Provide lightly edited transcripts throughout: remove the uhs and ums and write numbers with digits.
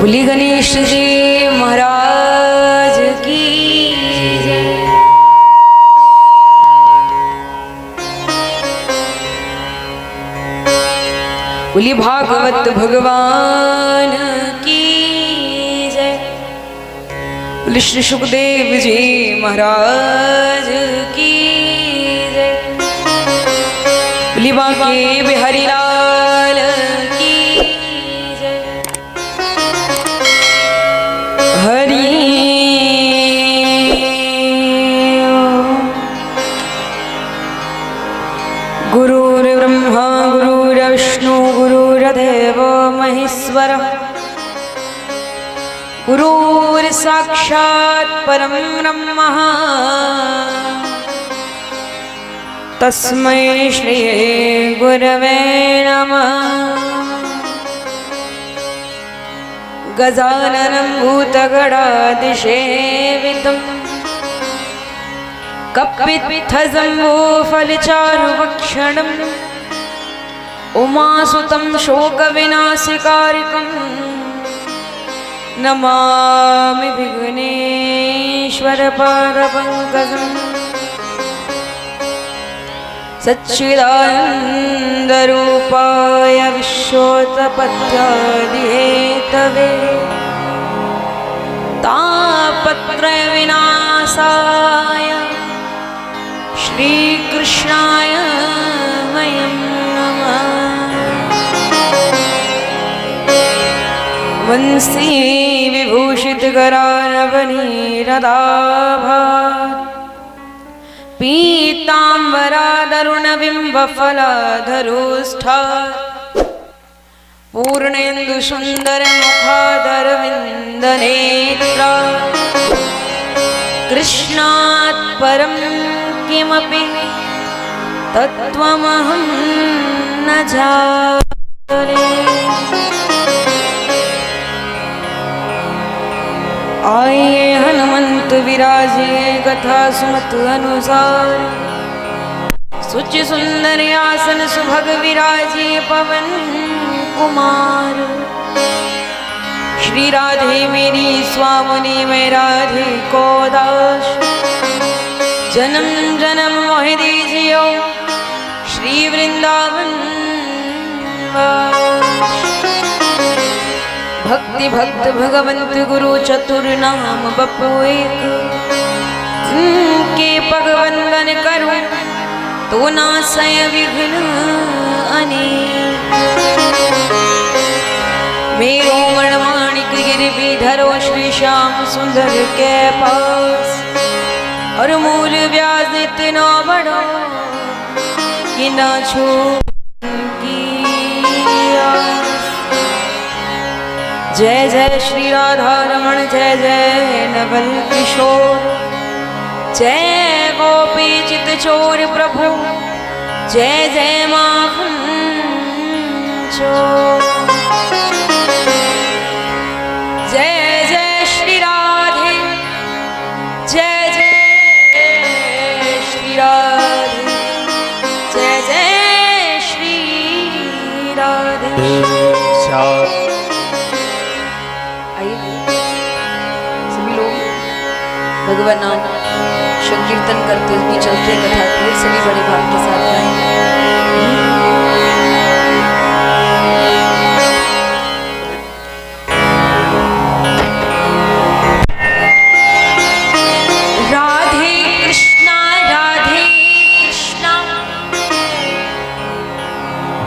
बोली गणेश जी महाराज की जय। बोली भागवत भगवान की जय। बोली श्री सुखदेव जी महाराज की जय। बोली बांके बिहारी लाल की जय। हरि गुरुर्ब्रह्मा गुरुर्विष्णु गुरुर्देवो महेश्वरः गुरुर्साक्षात् परं ब्रह्मः तस्मै श्री गुरवे नमः। गजाननं भूतगणाधिसेवितं कपित्थजम्बूफलचारुभक्षणम् उमासुतं शोकविनाशकारिकं नमामि विघ्नेश्वरपादपङ्कजम्। सच्चिदानन्दरूपाय विश्वोत्पत्त्यादिहेतवे तापत्रयविनाशाय श्रीकृष्णाय वयं नमः। वंशी विभूषितकरानवनीरदाभात् पीताम्बरादरुणबिम्बफलाधरोष्ठात् पूर्णेन्दुसुन्दरमुखादरविन्दनेत्रात् कृष्णात् परं किमपि तत्त्वमहं न जाने। आइए हनुमंत विराजिए कथा सुमत अनुसार। सुच सुंदर आसन सुभग विराजिए पवन कुमार। श्री राधे मेरी स्वामिनी मैं राधे को दास। जन्म जन्म मोहि दीजियो श्री वृंदावन भक्ति भक्त भगवंत गुरु चतुर नाम बपू एक। के पगवंदन करूं तो नासय विघ्न अनेक। मेरो मणमाणिक गिरधरो श्री श्याम सुंदर के पास। और मूल व्याज इतना बड़ो कि न छू जय जय श्री राधा रमण जय जय नवल किशोर। जय गोपी चित चोर प्रभु जय जय माखन चोर। जय जय श्री राधे जय जय श्री राधे जय जय श्री राधे। भगवान नाम संकीर्तन करते हुए चलते कथा फिर सभी बड़े भाव के साथ गाएंगे। राधे कृष्णा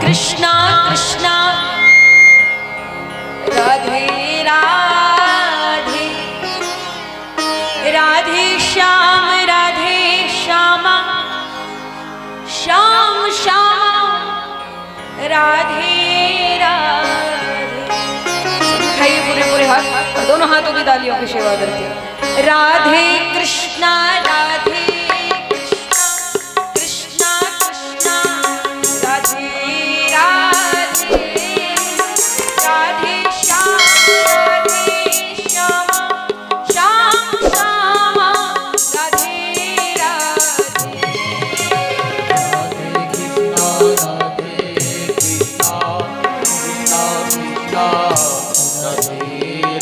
कृष्णा कृष्णा राधे राधे राधे श्याम श्याम श्याम राधे राधे। खाइए पूरे पूरे हाथ और दोनों हाथों की तालियों की सेवा करते। राधे कृष्णा राधे कृष्णा कृष्णा कृष्णा राधे राधे राधे श्याम श्याम श्याम राधे राधे। राधे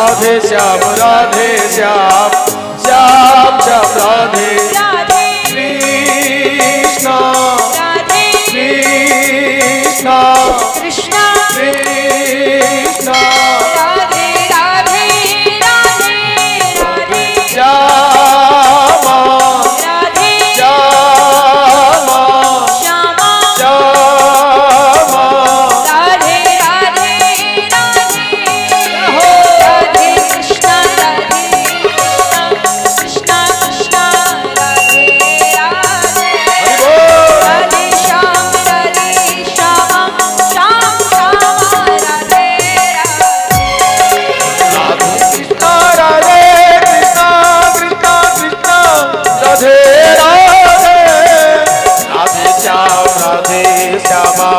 राधे श्याम श्याम श्याम राधे कृष्णा कृष्णा कृष्णा कृष्णा राधे राधे राधे राधे श्यामा राधे श्यामा श्यामा श्यामा राधे राधे राधे राधे कृष्णा कृष्णा कृष्णा राधे राधे राधे श्याम श्यामा श्याम श्यामा राधे राधे श्यामा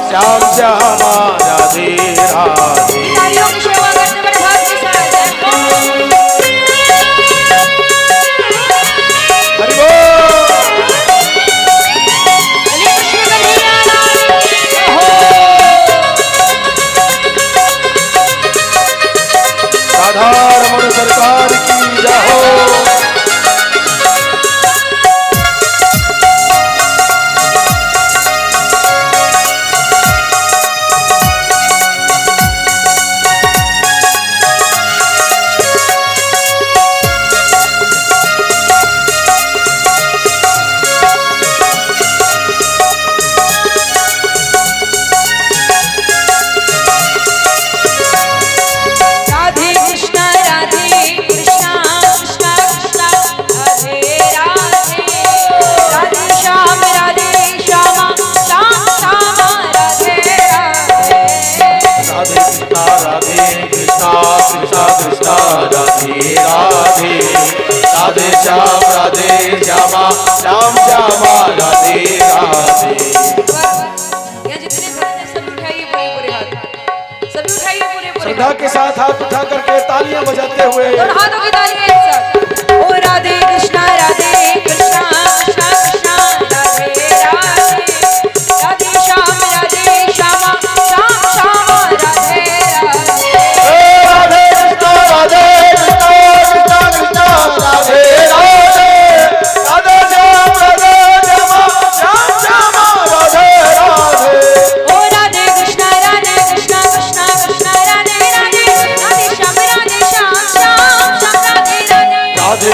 श्याम श्यामा राधे राधे तालियों की सेवा करते बड़े भाव के साथ हरि बोल हरे कृष्ण कन्हैया लाल की जय हो। राधा रमण सरकार की जय हो। राधे कृष्णा कृष्णा कृष्णा राधे राधे राधे श्याम श्यामा श्याम श्यामा राधे राधे राधे कृष्णा कृष्णा कृष्णा राधे राधे राधे श्याम श्यामा श्याम श्यामा राधे राधे। ये जितने भक्त हैं सब उठाइए पूरे हाथ, सभी उठाइए पूरे श्रद्धा के साथ हाथ उठा करके तालियां बजाते हुए दोनों हाथों की तालियां एक साथ। ओ राधे कृष्णा कृष्णा कृष्णा राधे राधे राधे श्याम श्यामा श्याम श्यामा राधे राधे राधे कृष्णा राधे कृष्णा राधे राधे राधे श्याम श्यामा श्याम श्यामा राधे राधे। ओ राधे कृष्णा कृष्णा कृष्णा राधे राधे राधे श्याम श्याम श्याम राधे राधे राधे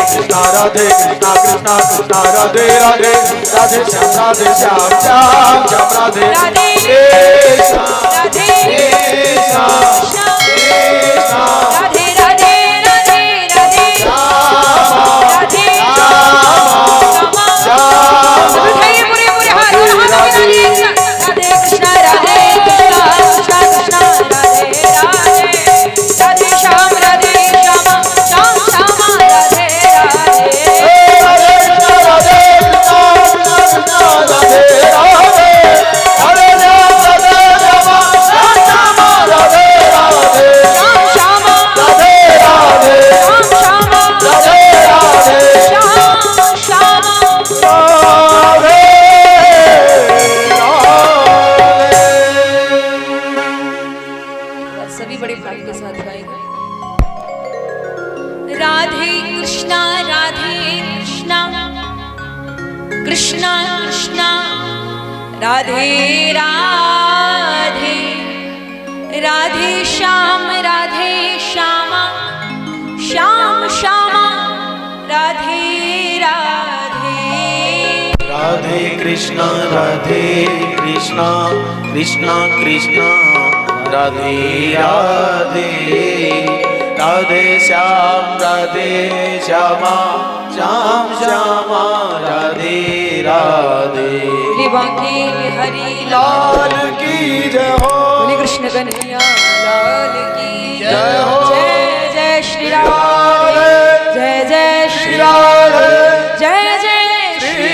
कृष्णा कृष्णा राधे राधे राधे श्याम श्याम श्याम राधे राधे कृष्णा राधे कृष्णा कृष्णा कृष्णा राधे राधे राधे राधे श्यामा राधे श्यामा श्यामा सब उठाइए पूरे हाथ, दोनों हाथों की तालियां एक साथ। राधे कृष्णा राधे कृष्णा राधे राधे राधे श्याम श्यामा श्याम श्यामा राधे राधे राधे कृष्णा राधे राधे राधे श्याम श्यामा राधे राधे श्याम श्यामा राधे राधे श्याम श्यामा राधे राधे श्याम श्यामा राधे सभी बड़े भाव के साथ गाएंगे। राधे कृष्णा कृष्णा कृष्णा राधे राधे राधे श्याम श्यामा श्याम श्यामा राधे राधे राधे कृष्णा कृष्णा कृष्णा राधे राधे राधे श्याम श्यामा श्याम श्यामा राधे राधे। बोली बांके हरि लाल की जय हो। बोली कृष्ण कन्हैया लाल की जय हो। जय जय श्री राधे जय जय श्री राधे जय जय श्री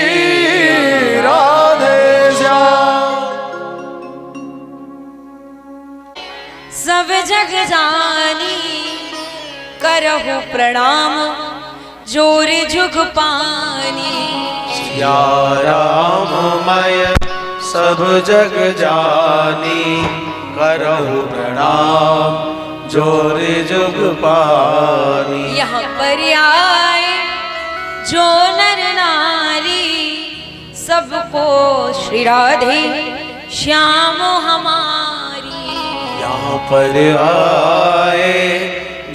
राधे श्याम। सब जग जानी करहु प्रणाम जोर जुग पानी या राममय सब जग जानी करहु प्रणाम जोरे जुग पानी। यहाँ पर आए जो नर नारी, सबको श्री राधे श्याम हमारी। यहाँ पर आए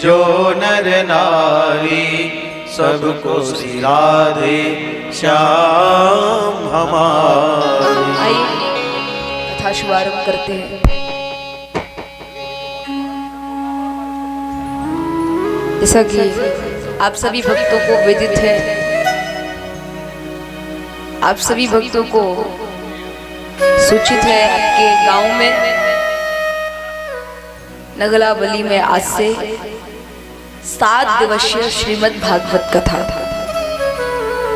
जो नर नारी, सबको श्री राधे श्याम हमारी। आइए कथा शुभारंभ करते हैं। जैसा कि आप सभी भक्तों को विदित है, आप सभी भक्तों को सूचित है, आपके गांव में नगलाबली में आज से 7 दिवसीय श्रीमद् भागवत कथा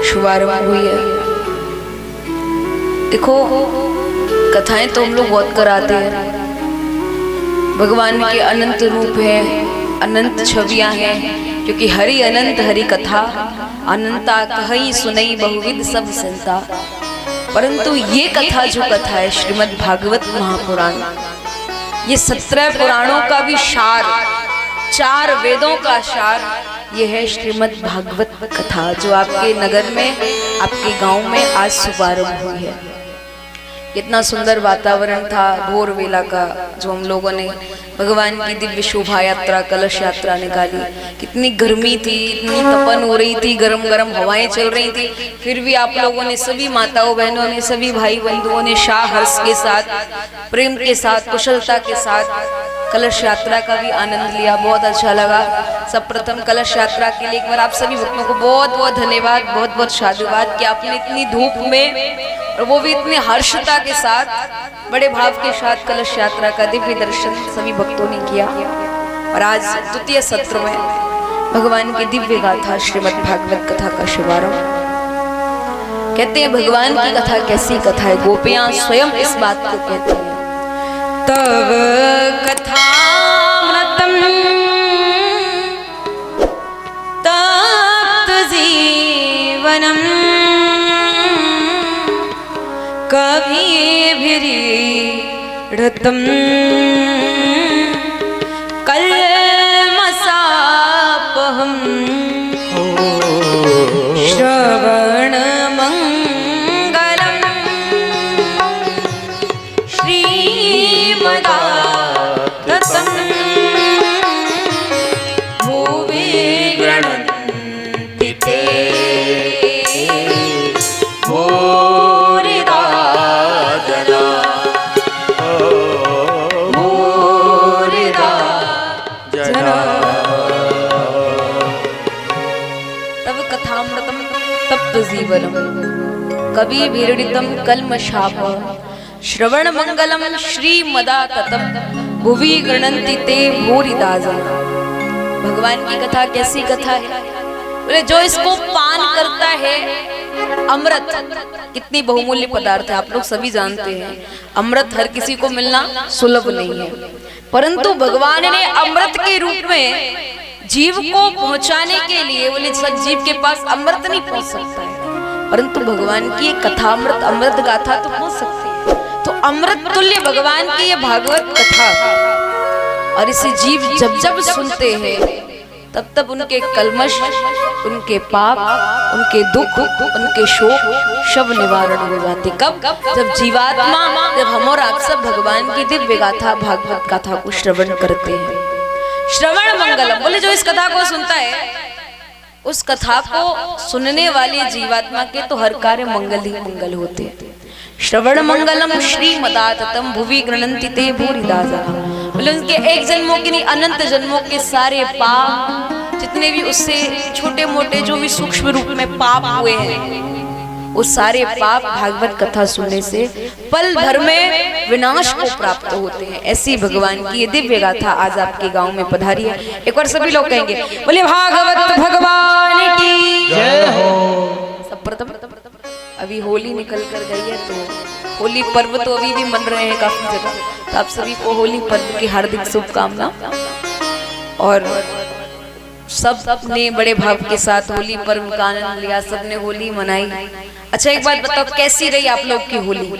शुभारंभ हुई है। देखो, कथाएं तो हम लोग बहुत कराते हैं, भगवान के अनंत रूप हैं, अनंत छवियां हैं, क्योंकि हरि अनंत हरि कथा अनंता कहीं सुनई बहुविध सब संता। परंतु ये कथा जो कथा है श्रीमद् भागवत महापुराण, ये 17 पुराणों का भी सार, 4 वेदों का सार, ये है श्रीमद् भागवत कथा, जो आपके नगर में, आपके गांव में आज शुभारंभ हुई है। कितना सुंदर वातावरण था भोर वेला का, जो हम लोगों ने भगवान की दिव्य शोभा यात्रा, कलश यात्रा निकाली। कितनी गर्मी थी, इतनी तपन हो रही थी, गरम गरम हवाएं चल रही थी, फिर भी आप लोगों ने, सभी माताओं बहनों ने, सभी भाई बंधुओं ने शाह हर्ष के साथ, प्रेम के साथ, कुशलता के साथ कलश यात्रा का भी आनंद लिया। बहुत अच्छा लगा। सब प्रथम कलश यात्रा के लिए एक बार आप सभी भक्तों को बहुत बहुत धन्यवाद, बहुत बहुत साधुवाद कि आपने इतनी धूप में, और वो भी इतने हर्षता के साथ, बड़े भाव के साथ कलश यात्रा का दिव्य दर्शन सभी भक्तों ने किया। और आज द्वितीय सत्र में भगवान की दिव्य गाथा श्रीमद् भागवत कथा का शुभारंभ। कहते हैं भगवान की कथा कैसी कथा है, गोपियां स्वयं इस बात को कहती हैं। तव कथामृतम तप्त जीवनम कविभिरीढतम कल्मषापहं श्रवणमङ्गलं श्रीमदाततं भुवि गृह्णन्ति ते जीवनम कविभिरीडितम कल्मषापहं श्रवण मंगलम श्रीमदाततं भुवि गृह्णन्ति ते भूरिदा जना। भगवान की कथा कैसी कथा है, बोले जो इसको पान करता है, अमृत कितनी बहुमूल्य पदार्थ है, आप लोग सभी जानते हैं। अमृत हर किसी को मिलना सुलभ नहीं है, परंतु भगवान ने अमृत के रूप में जीव को पहुंचाने के लिए, बोले सब जीव के पास अमृत नहीं पहुंच सकता है, परंतु भगवान की ये कथामृत, अमृत गाथा तो पहुंच सकती है। तो अमृत तुल्य भगवान की ये भागवत कथा, और इसे जीव जब जब सुनते हैं तब तब उनके कल्मश, उनके पाप, उनके दुख, उनके शोक सब निवारण हो जाते। कब? जब जीवात्मा, जब हम और आप सब भगवान की दिव्य गाथा, भागवत गाथा को श्रवण करते हैं। श्रवण मंगलम, बोले जो इस कथा को सुनता है, उस कथा को सुनने वाले जीवात्मा के तो हर कार्य मंगल ही मंगल होते हैं। श्रवण मंगलम श्रीमदाततं भुवि गृह्णन्ति ते भूरिदा जना। बोले उनके एक जन्मों के नहीं, अनंत जन्मों के सारे पाप, जितने भी उससे छोटे मोटे जो भी सूक्ष्म रूप में पाप हुए हैं, वो सारे पाप भागवत कथा सुनने से पल भर में विनाश को प्राप्त होते हैं। ऐसी भगवान की ये दिव्य गाथा आज आपके गांव में पधारी है। एक बार सभी लोग कहेंगे, बोले भागवत भगवान की जय हो। सब प्रथम अभी होली निकल कर गई है, तो होली पर्व तो अभी भी मन रहे हैं काफी जगह, तो आप सभी को होली पर्व की हार्दिक शुभकामना। और सब ने बड़े भाव के साथ होली पर्व का आनंद लिया, सबने होली मनाई। अच्छा एक बात बताओ, कैसी रही आप लोग की होली?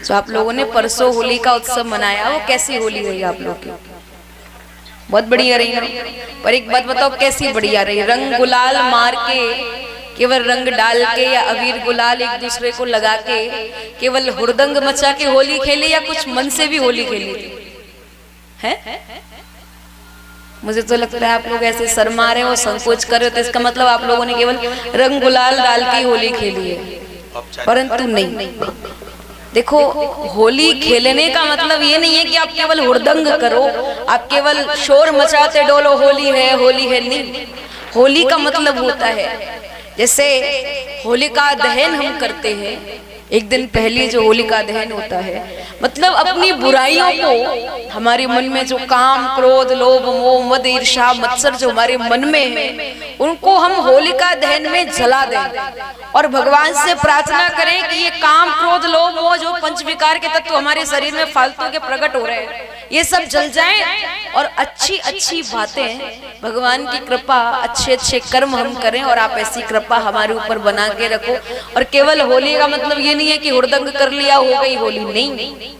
जो आप लोगों ने परसों होली का उत्सव मनाया, वो कैसी होली रही आप लोग की? बहुत बढ़िया रही ना। पर एक बात बताओ कैसी बढ़िया रही? रंग गुलाल मार के, केवल रंग डाल के या अबीर गुलाल एक दूसरे को लगा के केवल हुड़दंग मचा के होली खेली, या कुछ मन से भी होली खेली है? मुझे तो लगता है आप लोग ऐसे शर्मा रहे हो, संकोच कर रहे हो, तो इसका मतलब आप लोगों ने केवल रंग गुलाल डाल के होली खेली है। परंतु नहीं, देखो होली खेलने का मतलब ये नहीं है कि आप केवल हुड़दंग करो, आप केवल शोर मचाते डोलो होली है, नहीं। होली का मतलब होता है, जैसे होलिका दहन हम करते हैं, एक दिन पहले जो होलिका दहन होता है, मतलब अपनी बुराइयों को, हमारे मन में जो काम क्रोध लोभ मोह मद ईर्ष्या मत्सर जो हमारे मन में है, उनको हम होलिका दहन में जला दें और भगवान से प्रार्थना करें कि ये काम क्रोध लोभ मोह जो पंच विकार के तत्व हमारे शरीर में फालतू के प्रकट हो रहे हैं, ये सब जल जाएं और अच्छी अच्छी बातें, भगवान की कृपा, अच्छे अच्छे कर्म हम करें और आप ऐसी कृपा हमारे ऊपर बना के रखो। और केवल होली का मतलब ये नहीं है कि हुड़दंग कर लिया हो गई होली, नहीं।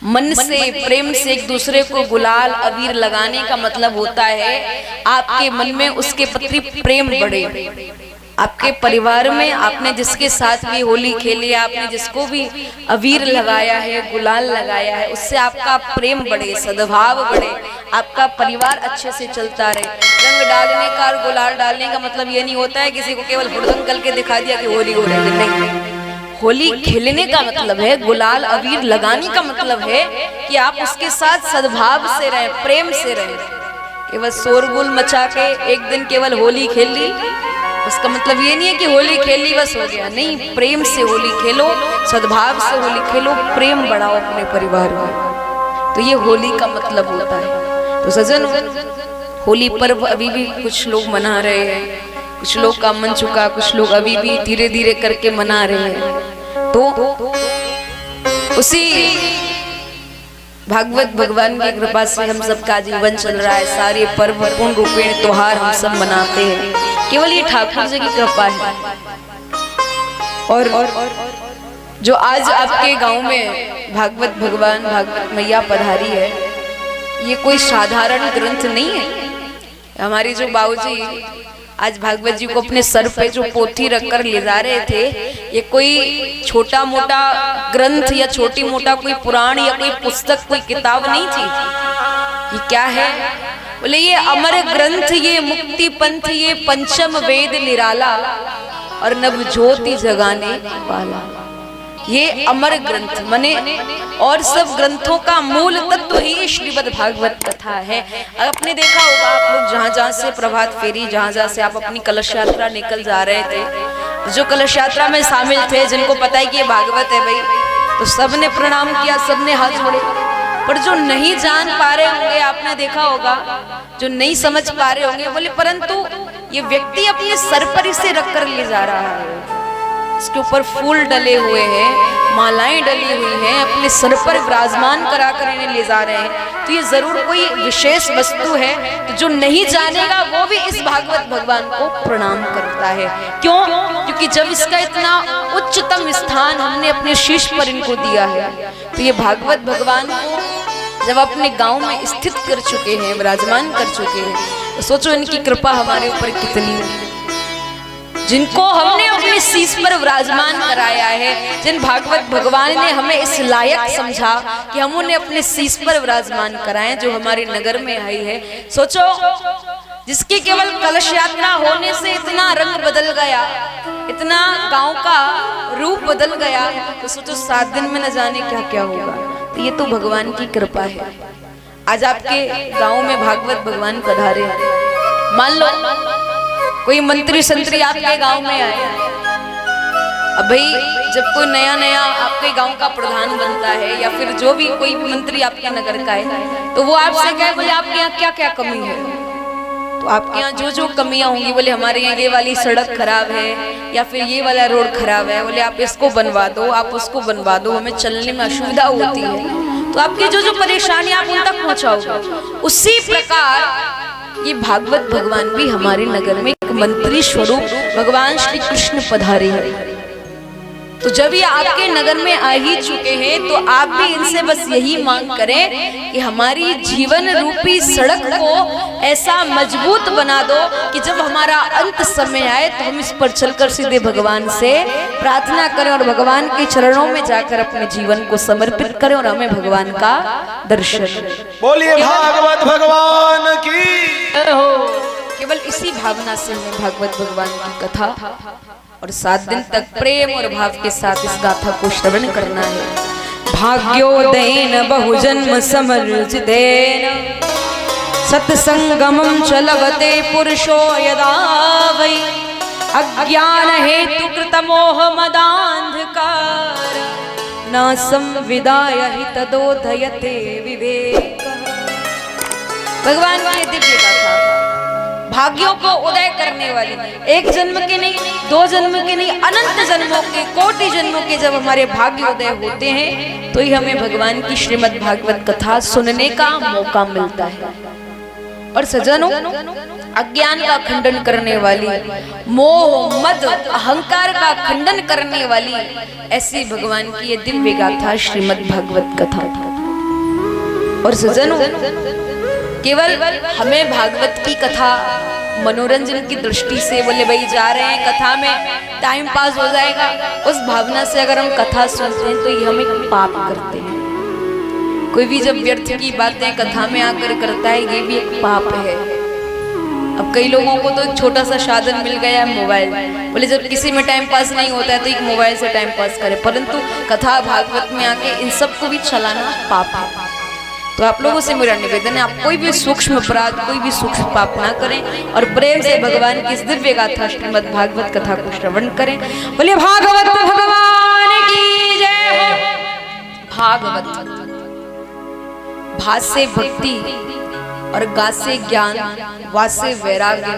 मन से प्रेम से एक दूसरे को गुलाल अबीर लगाने का मतलब होता है आपके मन में उसके प्रति प्रेम बढ़े। आपके परिवार में आपने जिसके साथ भी होली खेली, आपने जिसको भी अबीर लगाया है, गुलाल लगाया है, उससे आपका प्रेम बढ़े, सद्भाव बढ़े, आपका परिवार अच्छे से चलता रहे। रंग डालने का और गुलाल डालने का मतलब ये नहीं होता है किसी को केवल हुड़दंग करके दिखा दिया कि होली हो रही है, नहीं। होली खेलने का मतलब है, गुलाल अबीर लगाने का मतलब है कि आप उसके साथ सद्भाव से रहें, प्रेम से रहें। केवल शोरगुल मचा के एक दिन केवल होली खेल ली, उसका मतलब ये नहीं है कि होली खेल ली बस हो गया, नहीं। प्रेम से होली खेलो, सद्भाव से होली खेलो, प्रेम बढ़ाओ अपने परिवार में, तो ये होली का मतलब होता है। तो सजन, होली पर्व अभी भी कुछ लोग मना रहे हैं, कुछ लोग का मन चुका, कुछ लोग अभी भी धीरे धीरे करके मना रहे हैं। तो उसी भागवत भगवान की कृपा से हम सबका जीवन चल रहा है, सारे पर्व पूर्ण रूपेण त्योहार हम सब मनाते हैं, केवल ये ठाकुर जी की कृपा है। और जो आज आपके गांव में भागवत भगवान, भागवत मैया पधारी है, ये कोई साधारण ग्रंथ नहीं है। हमारे जो बाबूजी आज भागवत जी को अपने सर पे जो पोथी रखकर ले जा रहे थे, ये कोई छोटा मोटा ग्रंथ या छोटी मोटा कोई पुराण या कोई पुस्तक, कोई किताब नहीं थी। ये क्या है? बोले ये अमर ग्रंथ, ये मुक्ति पंथ, ये पंचम वेद निराला और नव ज्योति जगाने वाला। ये अमर ग्रंथ माने और सब ग्रंथों का मूल तत्व ही श्रीमद् भागवत कथा है। आपने देखा होगा, आप लोग जहाँ जहाँ से प्रभात फेरी, जहाँ जहाँ से आप अपनी कलश यात्रा निकल जा रहे थे, जो कलश यात्रा में शामिल थे, जिनको पता है कि ये भागवत है भाई, तो सबने प्रणाम किया, सबने हाथ जोड़े। पर जो नहीं जान पा रहे होंगे, आपने देखा होगा, जो नहीं समझ पा रहे होंगे, बोले परंतु ये व्यक्ति अपने सर पर इसे रख कर ले जा रहा है, इसके ऊपर फूल डले हुए हैं, मालाएं डली हुई हैं, अपने सर पर विराजमान कराकर इन्हें ले जा रहे हैं, तो ये जरूर कोई विशेष वस्तु है। तो जो नहीं जानेगा वो भी इस भागवत भगवान को प्रणाम करता है। क्यों? क्योंकि जब इसका इतना उच्चतम स्थान हमने अपने शीश पर इनको दिया है, तो ये भागवत भगवान को जब अपने गांव में स्थित कर चुके हैं, विराजमान कर चुके हैं, तो सोचो इनकी कृपा हमारे ऊपर कितनी है। जिनको हमने अपने शीश पर विराजमान कराया है, जिन भागवत भगवान ने हमें इस लायक समझा कि हम उन्हें अपने शीश पर विराजमान कराएं, जो हमारे नगर में आई है। सोचो, जिसकी केवल कलश यात्रा होने से इतना रंग बदल गया, इतना गांव का रूप बदल गया, तो सोचो 7 दिन में न जाने क्या क्या होगा। तो ये तो भगवान की कृपा है। आज आपके गांव में भागवत भगवान पधारे, मान लो कोई मंत्री संतरी आपके गांव में आए। अब भाई जब कोई नया नया आपके गांव का प्रधान बनता है, या फिर जो भी कोई मंत्री आपके नगर का है, तो वो आपसे कहे बोले आपके यहाँ क्या क्या कमी है, तो आपके यहाँ जो जो कमियां होंगी, बोले हमारे यहाँ ये वाली सड़क खराब है, या फिर ये वाला रोड खराब है, बोले आप इसको बनवा दो, आप उसको बनवा दो, हमें चलने में असुविधा होती है। तो आपकी जो जो परेशानी आप उन तक पहुँचाओगे। उसी प्रकार ये भागवत भगवान भी हमारे नगर में एक मंत्री स्वरूप भगवान श्री कृष्ण पधारे हैं। तो जब ये आपके नगर में आ ही चुके हैं तो आप भी इनसे बस यही मांग करें कि हमारी जीवन रूपी सड़क को ऐसा मजबूत बना दो कि जब हमारा अंत समय आए तो हम इस पर चलकर सीधे भगवान से प्रार्थना करें और भगवान के चरणों में जाकर अपने जीवन को समर्पित करें और हमें भगवान का दर्शन। बोलिए भागवत भगवान की। केवल इसी भावना से हमें भागवत भगवान की कथा और 7 दिन तक प्रेम और भाव के साथ इस गाथा को श्रवण करना है। भाग्योदयेन बहुजन्म समर्जितेन सत्संगमं च लभते पुरुषो यदा वै अज्ञान हेतु कृत मोह मदान्धकार न संविदाय हि तदोधयते विवेक। भगवान की दिव्य गाथा भाग्यों को उदय करने वाली, एक जन्म के नहीं, 2 जन्म के नहीं, अनंत जन्मों के, कोटि जन्मों के जब हमारे भाग्य उदय होते हैं तो ही हमें भगवान की श्रीमद् भागवत कथा सुनने का मौका मिलता है। और सज्जनों, अज्ञान का खंडन करने वाली, मोह मद अहंकार का खंडन करने वाली ऐसी भगवान की ये दिव्य गाथा श्रीमद् भागवत कथा। और सज्जनों, केवल हमें भागवत की कथा मनोरंजन की दृष्टि से बोले भाई जा रहे हैं कथा में टाइम पास हो जाएगा, उस भावना से अगर हम कथा सुनते हैं तो ये हम एक पाप करते हैं। कोई भी जब व्यर्थ की बातें कथा में आकर करता है ये भी एक पाप है। अब कई लोगों को तो एक छोटा सा साधन मिल गया है मोबाइल, बोले जब किसी में टाइम पास नहीं होता है तो एक मोबाइल से टाइम पास करे, परंतु कथा भागवत में आके इन सबको भी चलाना पाप है। तो आप लोगों से मेरा निवेदन है, आप कोई भी सूक्ष्म अपराध, कोई भी सूक्ष्म पाप ना करें और प्रेम से भगवान की इस दिव्य गाथा श्रीमद् भागवत कथा को श्रवण करें। बोलिए भागवत भगवान की जय हो। भागवत भा से भक्ति और गा से ज्ञान, वा से वैराग्य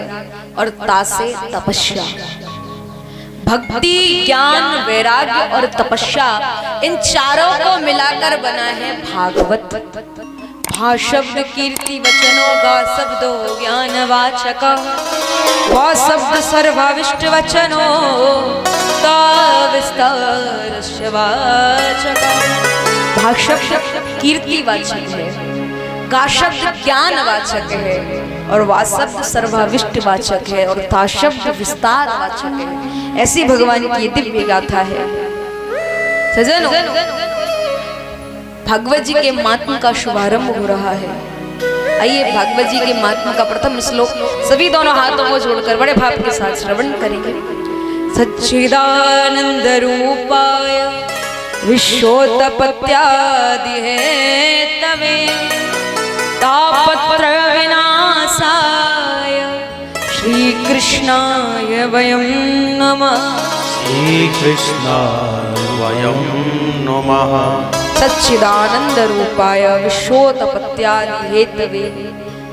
और ता से तपस्या। भक्ति, ज्ञान, वैराग्य और तपस्या, इन चारों को मिलाकर बना है भागवत। भा शब्द कीर्ति वचनों, गा शब्दो ज्ञान वाचक, वा शब्द सर्वाविष्ट वचनों, ता विस्तारस्य वाचक। भा शब्द कीर्ति वाचक है, गा शब्द ज्ञान वाचक है और वा शब्द सर्वाविष्ट वाचक है और ता शब्द विस्तार वाचक है। ऐसी भगवान की दिव्य गाथा है। सज्जनों, भागवत जी के महात्म्य का शुभारंभ हो रहा है। आइए भागवत जी के महात्म्य का प्रथम श्लोक सभी दोनों हाथों को जोड़कर बड़े भाव के साथ श्रवण करेंगे। सच्चिदानंद रूपाय विश्वोत्पत्त्यादि हेतवे तापत्र विनाशाय श्री कृष्णाय वयं नमः। श्री कृष्णाय वयं नमः। सच्चिदानंद रूपाय विश्वोत्पत्त्यादि हेतवे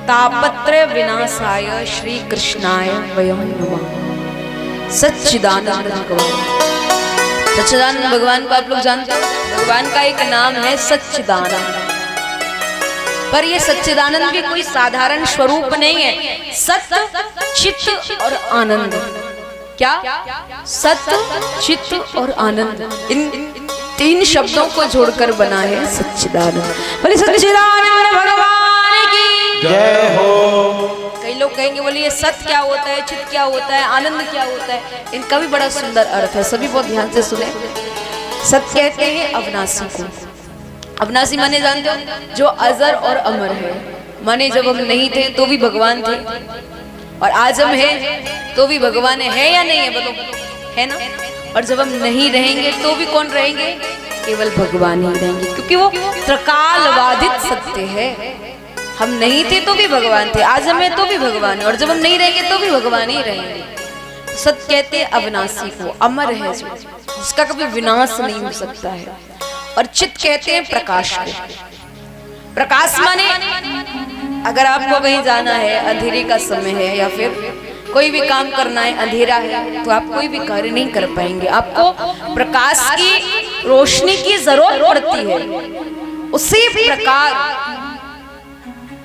तापत्र विनाशाय श्री कृष्णाय वयं नमः। सच्चिदानंद भगवान, सच्चिदानंद भगवान को आप लोग जानते हो, भगवान का एक नाम है सच्चिदानंद। पर ये सच्चिदानंद भी कोई साधारण स्वरूप नहीं है। सत्य, चित्त और आनंद। क्या? सत्य, चित्त और आनंद, इन 3 शब्दों को जोड़कर बना है सच्चिदानंद। बोले सच्चिदानंद भगवान की जय हो। कई लोग कहेंगे बोले ये सत्य क्या होता है, चित्त क्या होता है, आनंद क्या होता है। इनका भी बड़ा सुंदर अर्थ है, सभी बहुत ध्यान से सुने। सत्य कहते हैं अविनाशी को। अविनाशी माने जानते हो, जो अजर और अमर है। माने जब हम नहीं थे तो भी भगवान थे और आज हम हैं तो भी भगवान है या नहीं है, बोलो है ना। और जब हम नहीं रहेंगे तो भी कौन रहेंगे? केवल भगवान ही रहेंगे, क्योंकि वो त्रिकालबाधित सत्य है। हम नहीं थे तो भी भगवान थे, आज हम हैं तो भी भगवान है और जब हम नहीं रहेंगे तो भी भगवान ही रहेंगे। सत्य कहते हैं अविनाशी को, अमर है जो, जिसका कभी विनाश नहीं हो सकता है। और चित्त कहते हैं प्रकाश को। प्रकाश माने अगर आपको कहीं जाना है, अंधेरे का समय है या फिर कोई भी काम करना है, अंधेरा है, तो आप कोई भी कार्य नहीं कर पाएंगे। आपको प्रकाश की, रोशनी की जरूरत पड़ती है। उसी प्रकार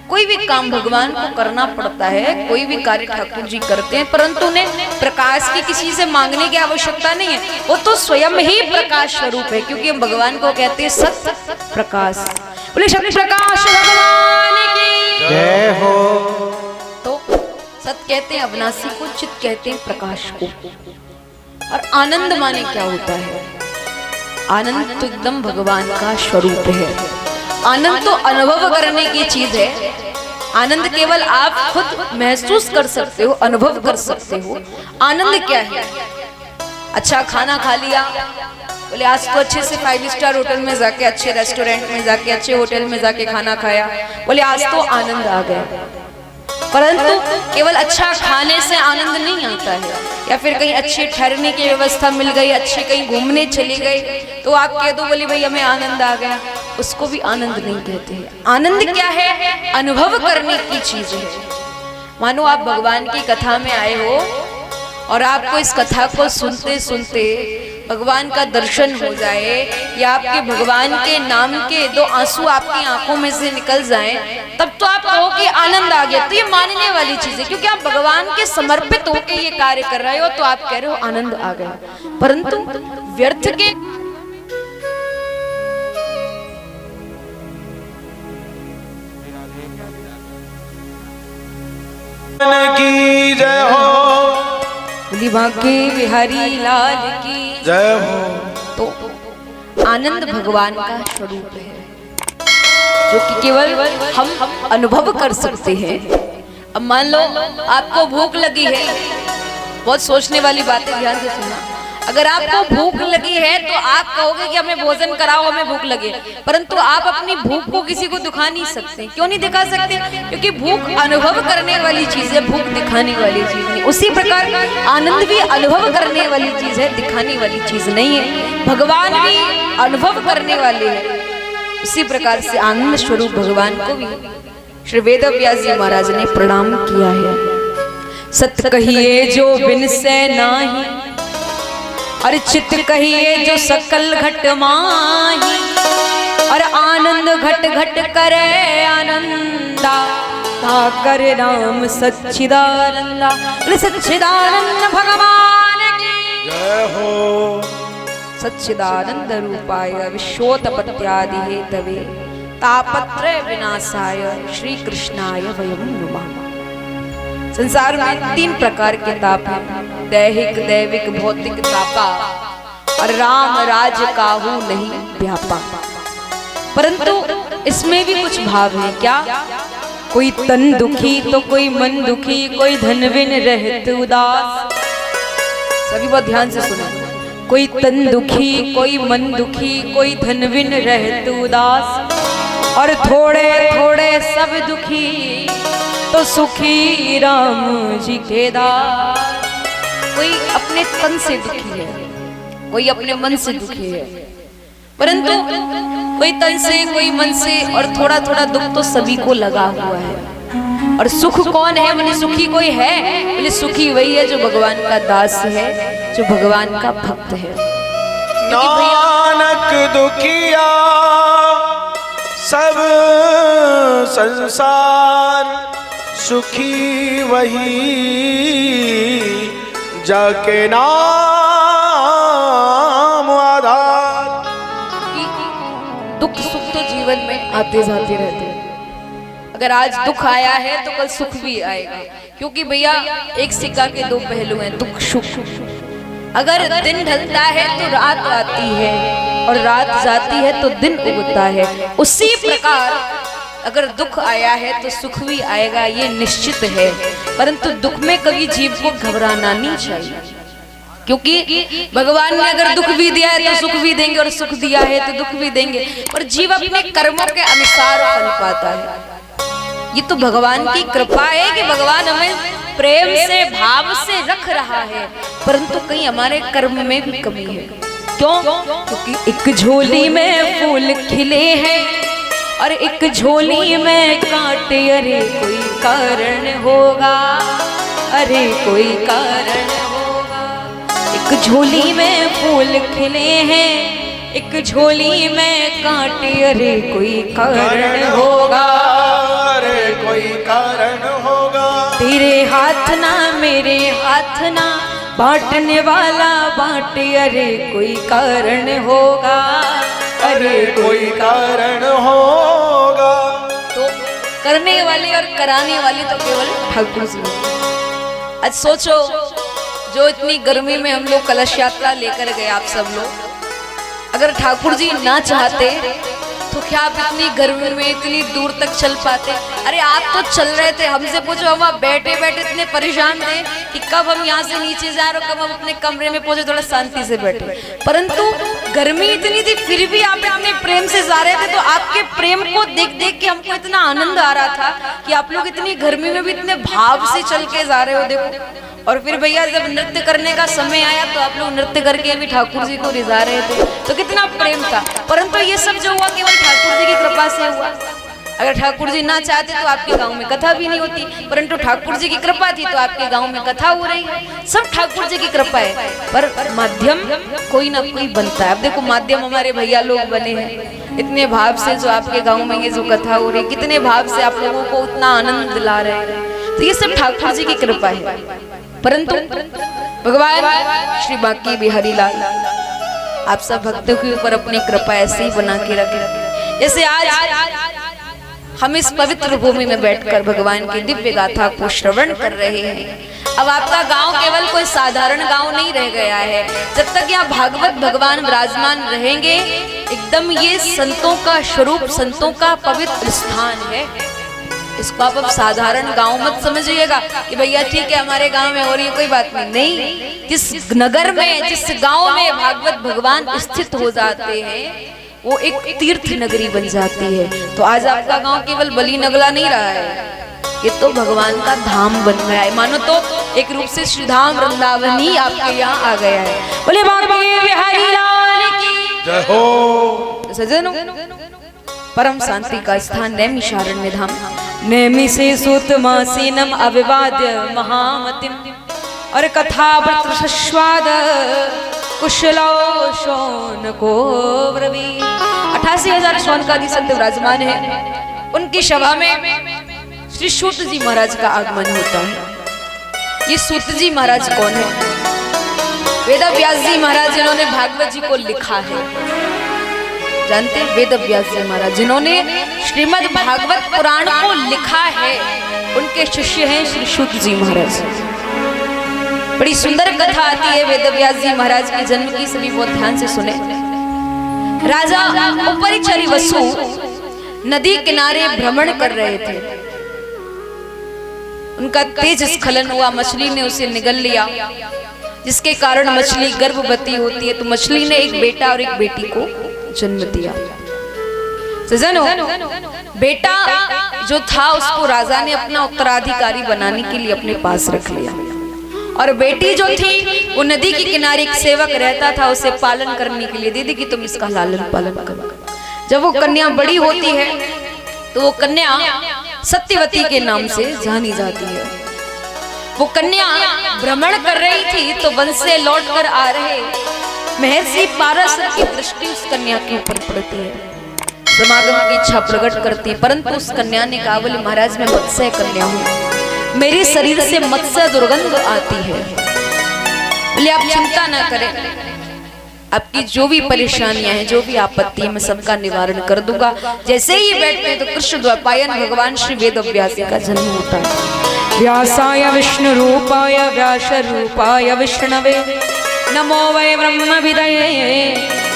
कोई भी काम भगवान को करना पड़ता है, कोई भी कार्य ठाकुर जी करते हैं, परंतु उन्हें प्रकाश की किसी से मांगने की आवश्यकता नहीं है, वो तो स्वयं ही प्रकाश स्वरूप है, क्योंकि हम भगवान को कहते हैं सत्य प्रकाश। बोले सत्य प्रकाश भगवान की जय हो। तो सत्य कहते हैं अविनाशी को, चित कहते हैं प्रकाश को। और आनंद माने क्या होता है? आनंद तो एकदम भगवान का स्वरूप है। आनंद तो अनुभव करने की चीज है। आनंद केवल आप खुद महसूस कर सकते हो, अनुभव कर सकते हो। आनंद क्या है? अच्छा खाना खा लिया, बोले आज तो अच्छे से 5 स्टार होटल में जाके, अच्छे रेस्टोरेंट में जाके, अच्छे होटल में जाके खाना खाया, बोले आज तो आनंद आ गया। परंतु केवल अच्छा खाने से आनंद नहीं आता है, या फिर कहीं अच्छे ठहरने की व्यवस्था मिल गई, अच्छे कहीं घूमने चली गई, तो आप कह दो बोले भाई हमें आनंद आ गया, उसको भी आनंद नहीं कहते हैं। आनंद क्या है? अनुभव करने की चीज है। मानो आप भगवान की कथा में आए हो और आपको इस कथा को सुनते सुनते भगवान का दर्शन हो जाए, या आपके भगवान के नाम के 2 आंसू आपकी आंखों में से निकल जाएं, तब तो आप कहो कि आनंद आ गया। तो ये मानने वाली चीज है, क्योंकि आप भगवान के समर्पित होकर ये कार्य कर रहे हो, तो आप कह रहे हो आनंद आ गया। परंतु व्यर्थ के की जय हो। बोली बांके बिहारी लाल की जय हो। तो आनंद भगवान का स्वरूप है, जो कि केवल हम अनुभव कर सकते हैं। अब मान लो आपको भूख लगी है, बहुत सोचने वाली बात है, ध्यान से सुनना। अगर आपको भूख लगी है तो आप कहोगे कि हमें भोजन कराओ, हमें भूख लगी, परंतु आप अपनी भूख को किसी को दिखा नहीं सकते। क्यों नहीं दिखा सकते? क्योंकि भूख अनुभव करने वाली चीज है, भूख दिखाने वाली चीज नहीं। उसी प्रकार आनंद भी अनुभव करने वाली चीज है, दिखाने वाली चीज नहीं है। भगवान भी अनुभव करने वाले हैं, उसी प्रकार से आनंद स्वरूप भगवान को भी श्री वेद व्यास जी महाराज ने प्रणाम किया है। सत्य कहिए जो बिन से नाही, और चित कहिए जो सकल घट माही, और आनंद घट घट करे आनंदा, ताकर राम सच्चिदानंदा। सच्चिदानंद भगवान की जय हो। सच्चिदानंद रूपाय विश्वोत्पत्त्यादि हेतवे तापत्रय विनाशाय श्री कृष्णाय वयं नमः। संसार में 3 प्रकार के ताप हैं, दैहिक, दैविक, भौतिक तापा, और राम राज काहू नहीं व्यापा। परंतु इसमें भी कुछ भाव है। क्या? कोई तन दुखी तो कोई मन दुखी, कोई धन बिन रहत उदास। सभी बहुत ध्यान से सुनो। कोई तन दुखी, कोई मन दुखी, कोई धन बिन रहत उदास, और थोड़े थोड़े सब दुखी तो सुखी राम जी के दास। कोई अपने तन से दुखी है, कोई अपने मन से दुखी है, परंतु कोई तन से, कोई मन से, और थोड़ा थोड़ा दुख तो सभी को लगा हुआ है। और सुख कौन है? बोले सुखी कोई है? बोले सुखी वही है जो भगवान का दास है, जो भगवान का भक्त है। नानक दुखिया सब संसार, सुखी वही जाके नाम आधार। दुख सुख तो जीवन में आते जाते रहते हैं। अगर आज दुख आया है तो कल सुख भी आएगा, क्योंकि भैया एक सिक्का के 2 पहलू हैं, दुख सुख। अगर दिन ढलता है तो रात आती है, और रात जाती है तो दिन उगता है। उसी प्रकार अगर दुख आया है तो सुख भी आएगा, ये निश्चित है। परंतु दुख में कभी जीव को घबराना नहीं चाहिए, क्योंकि भगवान ने अगर दुख भी दिया है तो सुख भी देंगे, और सुख दिया है तो दुख भी देंगे। पर जीव अपने कर्मों के अनुसार फल पाता है। ये तो भगवान की कृपा है कि भगवान हमें प्रेम से, भाव से रख रहा है, परंतु कहीं हमारे कर्म में भी कमी है। क्यों? क्योंकि एक झोली में फूल खिले हैं और एक झोली में कांटे। अरे कोई कारण होगा, अरे कोई कारण होगा। एक झोली में फूल खिले हैं, एक झोली में कांटे। अरे कोई कारण होगा, अरे कोई कारण होगा। तेरे हाथ ना मेरे हाथ ना, बांटने वाला बांटे, अरे कोई कारण होगा, अरे कोई कारण होगा। तो करने वाली और कराने वाली तो केवल ठाकुर जी। आज सोचो, जो इतनी गर्मी में हम लोग कलश यात्रा लेकर गए आप सब लोग, अगर ठाकुर जी ना चाहते तो क्या आप इतनी गर्मी में इतनी दूर तक चल पाते? अरे आप तो चल रहे थे, हमसे पूछो, हम वहाँ बैठे बैठे इतने परेशान थे कि कब हम यहाँ से नीचे जा रहे, कब हम अपने कमरे में पहुंचे, थोड़ा शांति से बैठे। परंतु गर्मी इतनी थी, फिर भी आप इतने प्रेम से जा रहे थे। तो आपके प्रेम को देख देख के हमको इतना आनंद आ रहा था कि आप लोग इतनी गर्मी में भी इतने भाव से चल के जा रहे हो। देखो, और फिर भैया जब नृत्य करने का समय आया तो आप लोग नृत्य करके भी ठाकुर जी को रिझा रहे थे, तो कितना प्रेम था। परंतु ये सब जो हुआ केवल ठाकुर जी की कृपा से हुआ। अगर ठाकुर जी ना चाहते तो आपके गांव में कथा भी नहीं होती, परंतु ठाकुर जी की कृपा थी तो आपके गांव में कथा हो रही है। सब ठाकुर जी की कृपा है, पर माध्यम कोई ना कोई बनता है। अब देखो, माध्यम हमारे भैया लोग बने हैं, इतने भाव से जो आपके गाँव में ये जो कथा हो रही है, कितने भाव से आप लोगों को उतना आनंद दिला रहे हैं, तो ये सब ठाकुर जी की कृपा है। परंतु भगवान श्री बांके बिहारी लाल आप सब भक्तों के ऊपर अपनी कृपा ऐसे ही बना के रखे। जैसे आज हम इस पवित्र भूमि में बैठकर भगवान की दिव्य गाथा को श्रवण कर रहे हैं। अब आपका गांव केवल कोई साधारण गांव नहीं रह गया है। जब तक यहाँ भागवत भगवान विराजमान रहेंगे, एकदम ये संतों का स्वरूप, संतों का पवित्र स्थान है। इसको आप अब साधारण गांव मत समझिएगा कि भैया ठीक है हमारे गांव में हो रही है, कोई बात नहीं। जिस नगर में, जिस गांव में भागवत भगवान स्थित हो जाते हैं, वो एक तीर्थ नगरी बन जाती है। तो आज आपका गांव केवल बलि नगला नहीं रहा है, ये तो भगवान का धाम बन गया है। मानो तो एक रूप से श्रीधाम वृंदावन ही आपके यहाँ आ गया है। बोले बांके बिहारी लाल की जय हो। सजनों, परम शांति का स्थान नैमिषारण्य धाम, नेमि से सूत मासीनम अविवाद्य महामतिम, और कथावृत सस्वाद कुशलो शौनको ब्रवी। 88,000 शौनकादि संत विराजमान है। उनकी सभा में श्री सूत जी महाराज का आगमन होता है। ये सूत जी महाराज कौन है? वेद व्यास जी महाराज, जिन्होंने भागवत जी को लिखा है, जानते हैं? वेद व्यास जी महाराज जिन्होंने श्रीमद् भागवत पुराण को लिखा है, उनके शिष्य हैं श्री सूत जी महाराज। बड़ी सुंदर कथा आती है वेद व्यास जी महाराज के जन्म की, सभी बहुत ध्यान से सुने। राजा उपरिचरी वसु नदी किनारे भ्रमण कर रहे थे। उनका तेज स्खलन हुआ, मछली ने उसे निगल लिया, जिसके कारण मछली गर्भवती होती है। तो मछली ने एक बेटा और एक बेटी को जन्म दिया। सजनों, बेटा जो था उसको राजा ने अपना उत्तराधिकारी बनाने के लिए अपने पास रख लिया, और बेटी जो थी वो नदी के किनारे एक सेवक रहता था, उसे पालन करने के लिए दे दी कि तुम इसका लालन पालन करो। जब वो कन्या बड़ी होती है तो वो कन्या सत्यवती के नाम से जानी जाती है। वो कन्या भ्रमण कर रही थी तो वन से लौट कर आ रहे महर्षि पाराशर की दृष्टि उस कन्या के ऊपर पड़ती है, समागम की इच्छा प्रकट करती है। परंतु उस कन्या ने कहा, बोले महाराज मैं मत्स्य कन्या हूँ, मेरे शरीर से मत्स्य दुर्गंध आती है। बोले आप चिंता ना करें, आपकी जो भी परेशानियां हैं, जो भी आपत्ति है, मैं सबका निवारण कर दूंगा। जैसे ही बैठते हैं तो कृष्ण द्वैपायन भगवान श्री वेद व्यास का जन्म होता है। व्यासाय विष्णु रूपाय व्यास रूपाय विष्णवे, नमो वै ब्रह्म विदये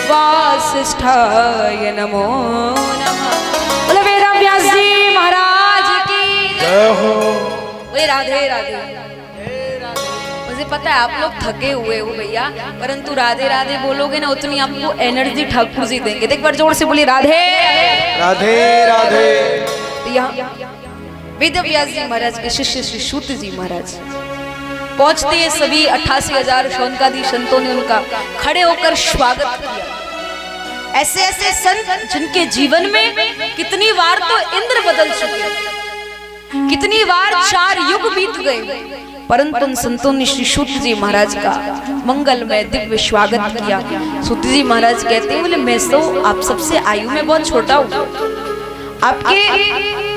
वासिष्ठाय नमो नमः। बोले वेद व्यास जी महाराज की जय हो। बोले राधे राधे। मुझे पता है आप लोग थके हुए हो भैया, परंतु राधे राधे बोलोगे ना उतनी आपको एनर्जी ठाकुर जी देंगे। एक बार जोर से बोलिए राधे राधे राधे। तो यहाँ वेद व्यास जी महाराज के शिष्य श्री सूत जी महाराज पहुंचते हैं। सभी 88,000 शौनकादि संतों ने उनका खड़े होकर स्वागत किया। ऐसे ऐसे संत जिनके जीवन में कितनी बार तो इंद्र बदल चुके, कितनी बार 4 युग बीत गए, परंतु उन संतों ने श्री सूत जी महाराज का मंगलमय दिव्य स्वागत किया। सूत जी महाराज कहते हैं, बोले मैं तो आप सबसे आयु में बहुत छोटा हूँ, आपके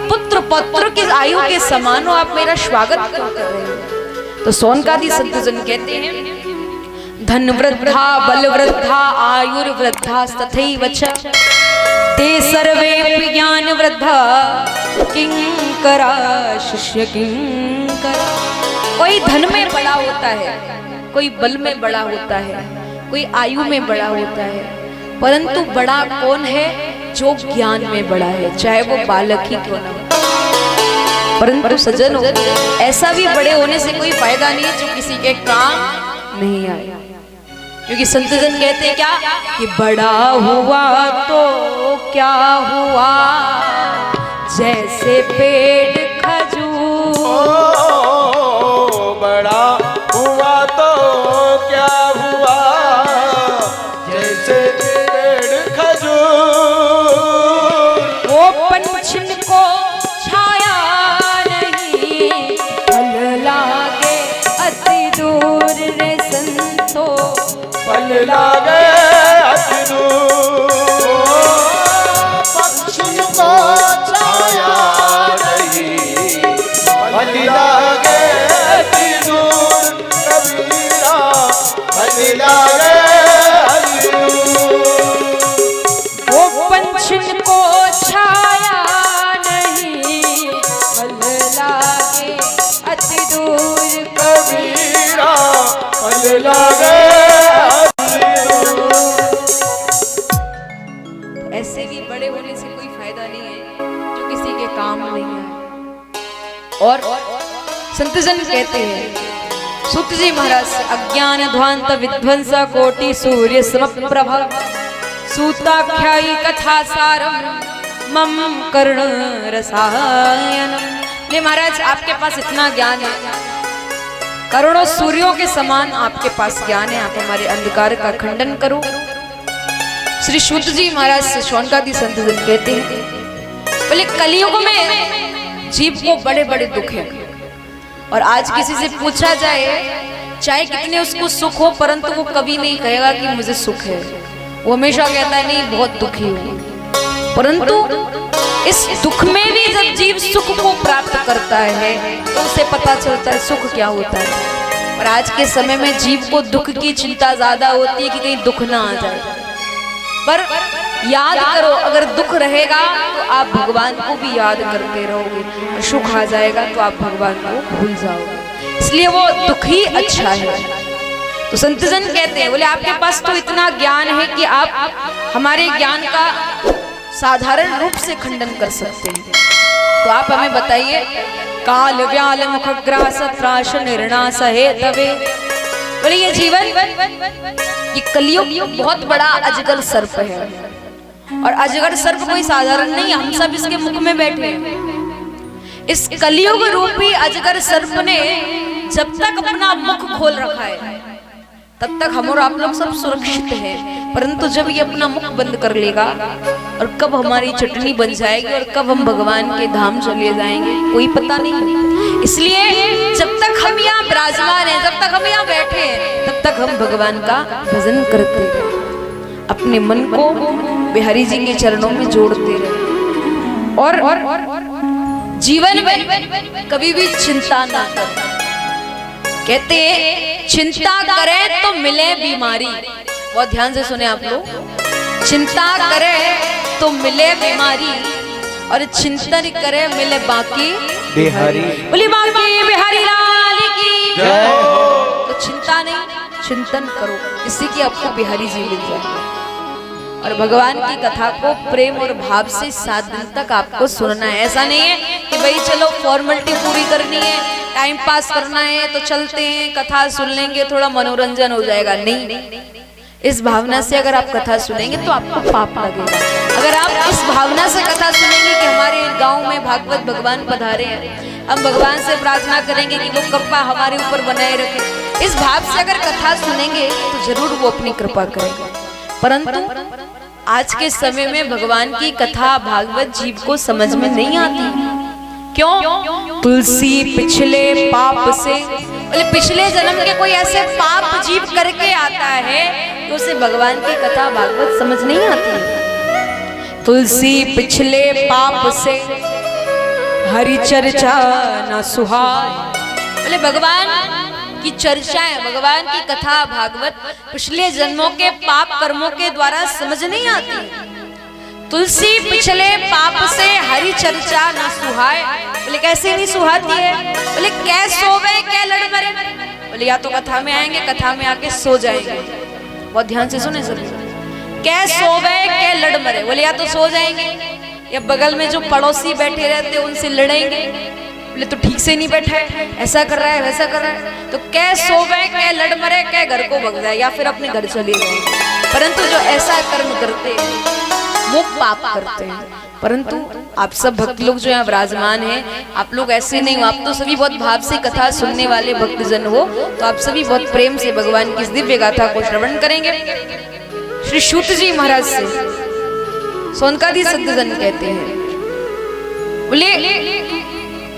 पुत्र पौत्र की आयु के समान हो, आप मेरा स्वागत क्यों कर रहे हो? तो सोनकादि संतजन कहते हैं धन वृद्धा बल वृद्धा आयुर्वृद्धा तथैव च ते सर्वे ज्ञान वृद्धा किंकरा शिष्य किंकरा। कोई धन में बड़ा होता है, कोई बल में बड़ा होता है, कोई आयु में बड़ा होता है, परंतु बड़ा कौन है? जो ज्ञान में बड़ा है, चाहे वो बालक ही क्यों ना हो। परंतु सज्जनों, ऐसा भी बड़े होने से कोई फायदा नहीं है जो किसी के काम नहीं आए। क्योंकि संतजन कहते हैं क्या कि बड़ा हुआ तो क्या हुआ, जैसे पेड़ खजूर। बड़ा हुआ तो क्या हुआ, जैसे पेड़ खजूर। वो पंछी को छाया नहीं, फल लागे अति दूर रे संतो, फल लागे अति दूर। पक्षी को छाया नहीं, फल लागे अति दूर। कबीरा फल लागे अति दूर। वो पंछी को छाया नहीं, फल लागे अति दूर। कबीरा फल लागे। ऐसे भी बड़े होने से कोई फायदा नहीं है जो किसी के काम नहीं है। और संतजन कहते हैं सूत जी महाराज, अज्ञान ध्वांत विध्वंस कोटि सूर्य समप्रभ सूताख्यायी कथा सारम मम कर्ण रसायनम। ये महाराज आपके पास इतना ज्ञान है, करोड़ों सूर्यों के समान आपके पास ज्ञान है, आप हमारे अंधकार का खंडन करो। श्री सूत जी महाराज से शौनकादि संतजन कहते हैं बोले कलियुग में जीव को बड़े बड़े दुख हैं, और आज किसी से पूछा जाए चाहे कितने उसको सुख हो, परंतु वो कभी नहीं कहेगा कि मुझे सुख है। वो हमेशा कहता है नहीं बहुत दुखी हूँ। परंतु इस दुख में भी जब जीव सुख को प्राप्त करता है तो उसे पता चलता है सुख क्या होता है। और आज के समय में जीव को दुख की चिंता ज्यादा होती है कि कहीं दुख ना आ जाए। पर याद करो, अगर दुख रहेगा तो आप भगवान को भी याद करते रहोगे, और सुख आ जाएगा तो आप भगवान को भूल जाओगे। इसलिए वो दुख ही अच्छा है। तो संतजन कहते हैं बोले आपके पास तो इतना ज्ञान है कि आप हमारे ज्ञान का साधारण रूप से खंडन कर सकते हैं। तो आप हमें बताइए, काल व्याल मुखग्रास त्राश निर्णास है तवे। बोले ये जीवन, ये कलियुग बहुत बड़ा अजगर सर्प है, और अजगर सर्प कोई साधारण नहीं, हम सब इसके मुख में बैठे हैं। इस कलियुग रूपी अजगर सर्प ने जब तक अपना मुख खोल रखा है तब तक हम और आप लोग सब सुरक्षित हैं, परंतु जब ये अपना मुख बंद कर लेगा और कब हमारी चटनी बन जाएगी और कब हम भगवान के धाम चले जाएंगे कोई पता नहीं। इसलिए जब तक हम यहाँ विराजमान हैं, जब तक हम यहाँ बैठे हैं, तब तक हम भगवान का भजन करते रहे, अपने मन को बिहारी जी के चरणों में जोड़ते रहे, और जीवन में कभी भी चिंता ना करें। कहते चिंता करें तो मिले बीमारी, बहुत ध्यान से सुने आप लोग, चिंता करें तो मिले बीमारी, और चिंतन करे मिले बाकी बिहारी। बोली बाकी बिहारी लाल की जय हो। तो चिंता नहीं, चिंतन करो, इससे कि आपको बिहारी जी मिल जाए। और भगवान की कथा को प्रेम और भाव से 7 दिन तक आपको सुनना है। ऐसा नहीं है कि भाई चलो फॉर्मेलिटी पूरी करनी है, टाइम पास करना है तो चलते हैं, कथा सुन लेंगे, थोड़ा मनोरंजन हो जाएगा। नहीं, इस भावना से अगर आप कथा सुनेंगे तो आपको पाप लगेगा। अगर आप इस भावना से कथा सुनेंगे कि हमारे गांव में भागवत भगवान पधारे हैं, हम भगवान से प्रार्थना करेंगे कि वो कृपा हमारे ऊपर बनाए रखे, इस भाव से अगर कथा सुनेंगे तो जरूर वो अपनी कृपा करेंगे। परंतु आज के समय में भगवान की कथा भागवत जीव को समझ में नहीं आती। क्यों? तुलसी पिछले पाप से, पिछले जन्म के कोई ऐसे पाप जीव करके आता है तो उसे भगवान की कथा भागवत समझ नहीं आती। तुलसी पिछले पाप से हरि चर्चा न सुहाय। बोले भगवान की चर्चाएं, भगवान की कथा भागवत पिछले जन्मों के पाप कर्मों के द्वारा समझ नहीं आती। तुलसी पिछले पाप से हरि चर्चा न सुहाय। बोले कैसे नहीं सुहाती है? बोले कै सोवे कै लड़ मरे। बोले या तो कथा में आएंगे, कथा में आके सो जाएंगे। बहुत ध्यान से सुने सर। कै सोवे कै लड़ मरे। बोले या तो सो जाएंगे या बगल में जो पड़ोसी बैठे रहते उनसे लड़ेंगे। बोले तो ठीक से नहीं बैठा है, ऐसा कर रहा है वैसा कर रहा है। तो कै सोवे कै लड़ मरे, कै घर को भग जाए या फिर अपने घर चले जाए। परंतु जो ऐसा कर्म करते हैं वो पाप करते हैं। परंतु आप सब भक्त लोग जो यहाँ विराजमान हैं, आप लोग ऐसे नहीं हो। आप तो सभी बहुत भाव से कथा सुनने वाले भक्तजन हो, तो आप सभी बहुत प्रेम से भगवान की इस दिव्य गाथा को श्रवण करेंगे। श्री सूत जी महाराज से सोनकादि संतजन कहते हैं, बोले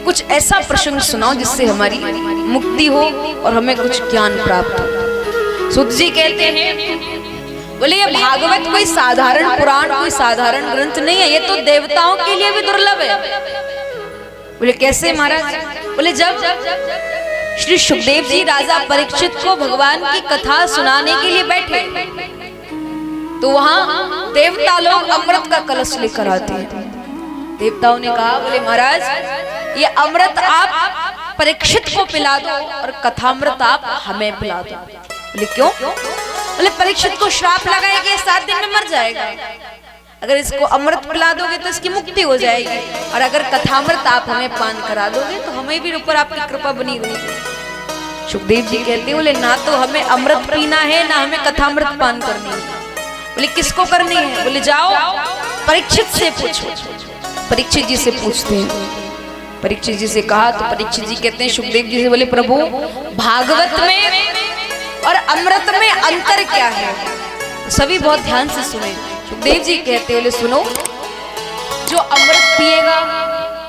कुछ ऐसा प्रसंग सुनाओ जिससे हमारी मुक्ति हो और हमें कुछ ज्ञान प्राप्त हो। सूत जी कहते हैं, बोले ये भागवत कोई साधारण पुराण, कोई साधारण ग्रंथ नहीं है, ये तो देवताओं के लिए भी दुर्लभ है। बोले कैसे महाराज? बोले जब श्री सुखदेव जी राजा परीक्षित को भगवान की कथा सुनाने के लिए बैठे, तो वहां देवता लोग अमृत का कलश लेकर आते हैं। देवताओं ने कहा, बोले महाराज ये अमृत आप परीक्षित को पिला दो और कथामृत आप हमें पिला दो। बोले क्यों? बोले परीक्षित को श्राप लगाएंगे, 7 दिन में मर जाएगा। अगर इसको अमृत पिला दोगे तो इसकी मुक्ति हो जाएगी, और अगर कथामृत आप हमें पान करा दोगे तो हमें भी ऊपर आपकी कृपा बनी रहेगी। सुखदेव जी कहते, बोले ना तो हमें अमृत पीना है ना हमें कथामृत पान करनी है। बोले किसको करनी है? बोले जाओ परीक्षित से पूछो। परीक्षित जी से पूछते हैं। परीक्षित जी से कहा तो परीक्षित जी कहते हैं सुखदेव जी से, बोले प्रभु भागवत में और अमृत में अंतर क्या है? सभी बहुत ध्यान से सुने। सुखदेव जी कहते, बोले सुनो, जो अमृत पिएगा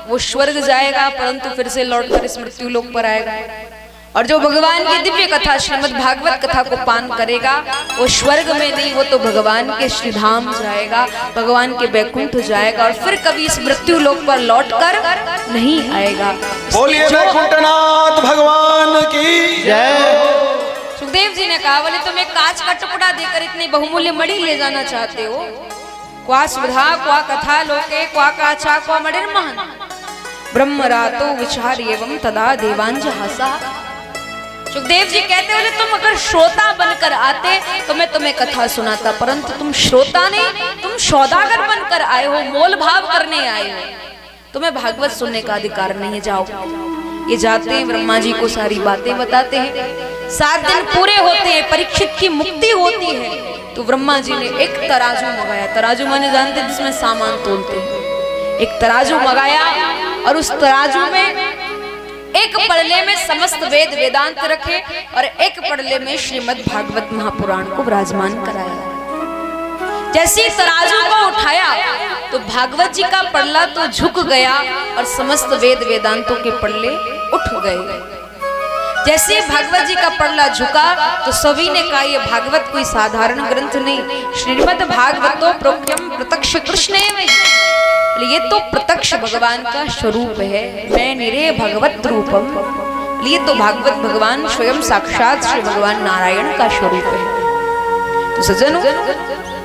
वो स्वर्ग जाएगा परंतु फिर से लौटकर इस मृत्यु लोक पर आएगा, और जो भगवान की दिव्य कथा श्रीमद् भागवत कथा को पान करेगा वो स्वर्ग में नहीं, वो तो भगवान के श्रीधाम जाएगा, भगवान के बैकुंठ जाएगा, और फिर कभी इस मृत्यु लोक पर लौटकर नहीं आएगा। बोलिए बैकुंठनाथ भगवान की जय। सुखदेव जी ने कहा, बोले तुम एक कांच का टुकड़ा देकर इतनी बहुमूल्य मणि ले जाना चाहते हो? क्वा सुधा क्वा कथा लोके क्वा काचा क्वा मणिर्महन् ब्रह्म रातो विचार एवं तदा देवांजहासा। सुखदेव जी कहते, बोले तुम अगर श्रोता बनकर आते तो मैं तुम्हें कथा सुनाता, परंतु तुम श्रोता नहीं, तुम सौदागर बनकर आए हो, मोल भाव करने आए हो, तुम्हें भागवत सुनने का अधिकार नहीं है। जाओ। ये जाते हैं, ब्रह्मा जी को सारी बातें बताते हैं। 7 दिन पूरे होते हैं, परीक्षित की मुक्ति होती है, तो ब्रह्मा जी ने एक तराजू मंगाया। तराजू माने जानते हैं जिसमें सामान तोलते हैं। एक तराजू मंगाया और उस तराजू में एक पड़ले में समस्त वेद वेदांत रखे और एक पड़ले में श्रीमद् भागवत महापुराण को विराजमान कराया। जैसे तराजू को उठाया तो भागवत जी का पड़ला तो झुक गया और समस्त वेद वेदांतों के पड़ले उठ गए। जैसे भागवत जी का पड़ला झुका तो सभी ने कहा ये भागवत कोई साधारण ग्रंथ नहीं, श्रीमद् भागवतो प्रोक्तम प्रत्यक्ष कृष्ण है। ये तो प्रत्यक्ष भगवान का स्वरूप है। मैं निरे भगवत रूपम, ये तो भागवत भगवान स्वयं साक्षात श्री भगवान नारायण का स्वरूप है। तो सज्जनों,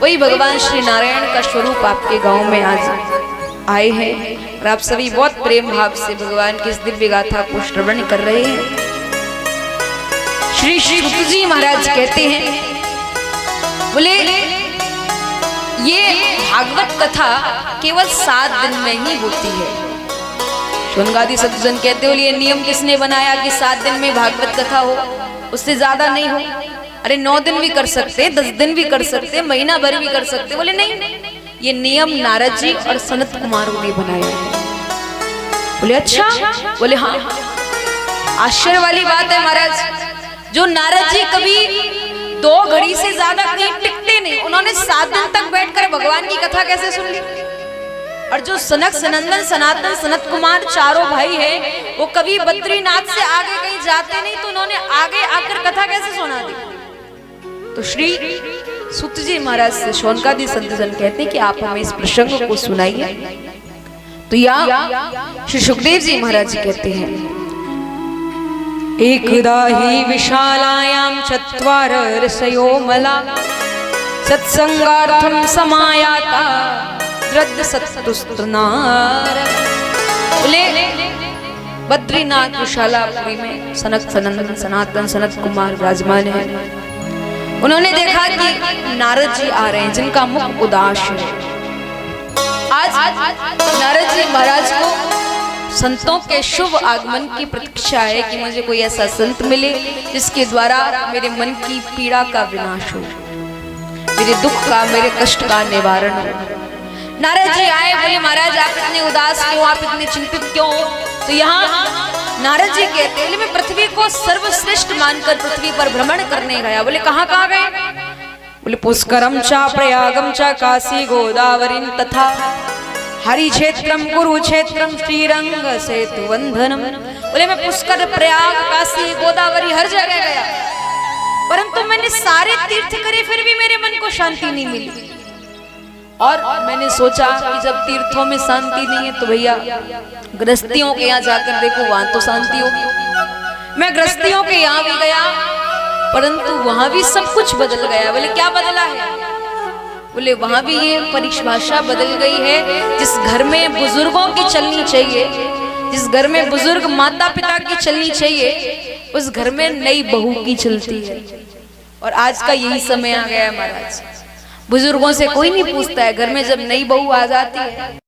वही भगवान श्री नारायण का स्वरूप आपके गांव में आज आए हैं और आप सभी बहुत प्रेम भाव से भगवान की इस दिव्य गाथा को श्रवण कर रहे हैं। श्री सूत जी महाराज कहते हैं, बोले ये भागवत कथा केवल 7 दिन में ही होती है। शौनकादि सज्जन कहते हो ये नियम किसने बनाया कि 7 दिन में भागवत कथा हो, उससे ज्यादा नहीं हो? अरे 9 दिन भी कर सकते, 10 दिन भी कर सकते, महीना भर भी कर सकते। बोले नहीं, ये नियम नारद जी और सनत कुमारों ने बनाया है। बोले अच्छा? बोले हाँ। आश्चर्य वाली बात है महाराज, जो नारद जी कभी 2 घड़ी से ज्यादा कहीं टिकते नहीं, उन्होंने 7 दिन तक बैठकर भगवान की कथा कैसे सुन ली? और जो सनक सनंदन सनातन सनत कुमार चारों भाई हैं, वो कभी बद्रीनाथ से आगे कहीं जाते नहीं, तो उन्होंने आगे आकर कथा कैसे सुना दी? तो श्री सूत जी महाराज से शौनकादि संतजन कहते हैं कि आप हमें इस प्रसंग को सुनाइए। तो यहाँ श्री सुखदेव जी महाराज जी कहते हैं, एकदा हि विशालायां चत्वार ऋषयो मला सत्संगार्थं समायाता द्रद्ध सत्तुस्त्रनार। बोले बद्रीनाथ विशालापुरी में सनक सनंदन सनातन सनत कुमार विराजमान है। उन्होंने देखा कि नारद जी आ रहे हैं जिनका मुख उदास है। आज नारद जी महाराज को संतों के शुभ आगमन की प्रतीक्षा है कि मुझे कोई ऐसा संत मिले जिसके द्वारा मेरे मन की पीड़ा का विनाश हो, मेरे दुख का मेरे कष्ट का निवारण हो। नारद जी आए, बोले महाराज आप इतने उदास क्यों, आप इतने चिंतित क्यों? तो यहाँ नारद जी कहते हैं मैं पृथ्वी को सर्वश्रेष्ठ मानकर पृथ्वी पर भ्रमण करने गया। बोले कहाँ कहाँ गए? बोले पुष्करम चा प्रयागम चा काशी गोदावरी तथा हरि क्षेत्रम कुरुक्षेत्रम श्रीरंग सेतु बंधनम। बोले मैं पुष्कर प्रयाग काशी गोदावरी हर जगह गया, परंतु मैंने सारे तीर्थ करे फिर भी मेरे मन को शांति नहीं मिली। और मैंने सोचा कि जब तीर्थों में शांति नहीं है तो भैया गृहस्थियों के यहाँ जाकर देखो, वहां तो शांति होगी। मैं गृहस्थियों के यहाँ भी गया, परंतु वहां भी सब कुछ बदल गया। बोले क्या बदला है? बोले वहां भी ये परिभाषा बदल गई है, जिस घर में बुजुर्गों की चलनी चाहिए, जिस घर में बुजुर्ग माता पिता की चलनी चाहिए, उस घर में नई बहू की चलती है। और आज का यही समय आ गया है महाराज, बुजुर्गों से कोई नहीं पूछता है। घर में जब नई बहू आ जाती है